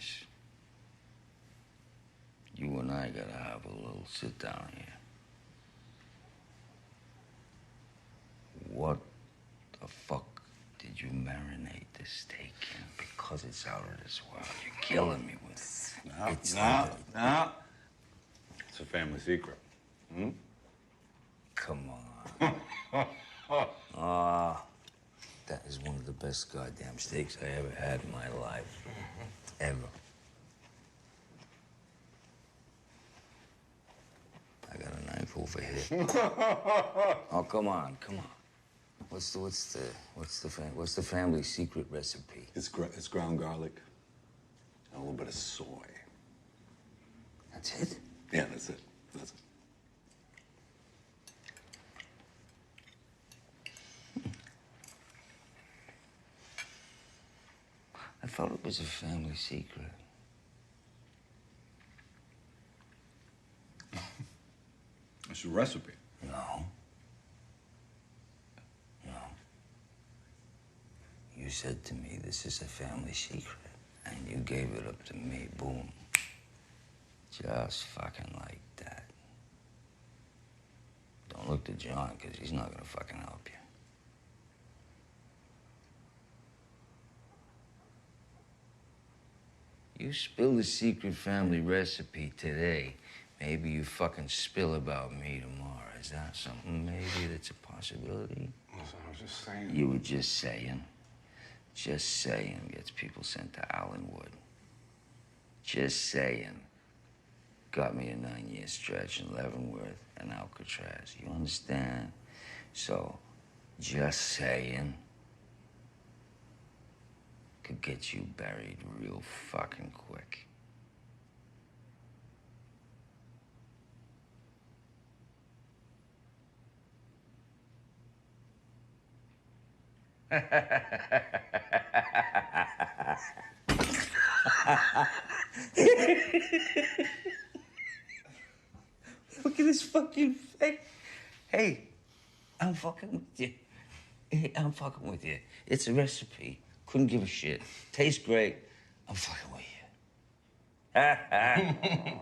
nice. You and I gotta have a little sit down here. What the fuck did you marinate this steak in? Because it's out of this world. You're killing me with it. No. It's a family secret. Hmm? Come on. That is one of the best goddamn steaks I ever had in my life. Ever. I got a knife over here. Oh, come on. What's the family secret recipe? It's ground garlic and a little bit of soy. That's it? Yeah, that's it. I thought it was a family secret. It's a recipe. No. You said to me, this is a family secret. And you gave it up to me. Boom. Just fucking like that. Don't look to John, because he's not gonna fucking help you. You spill the secret family recipe today, maybe you fucking spill about me tomorrow. Is that something maybe that's a possibility? Listen, I was just saying. You were just saying. Just saying gets people sent to Allenwood. Just saying got me a 9-year stretch in Leavenworth and Alcatraz. You understand? So, just saying could get you buried real fucking quick. Look at his fucking face. Hey, I'm fucking with you. Hey, I'm fucking with you. It's a recipe. Couldn't give a shit. Tastes great. I'm fucking with you.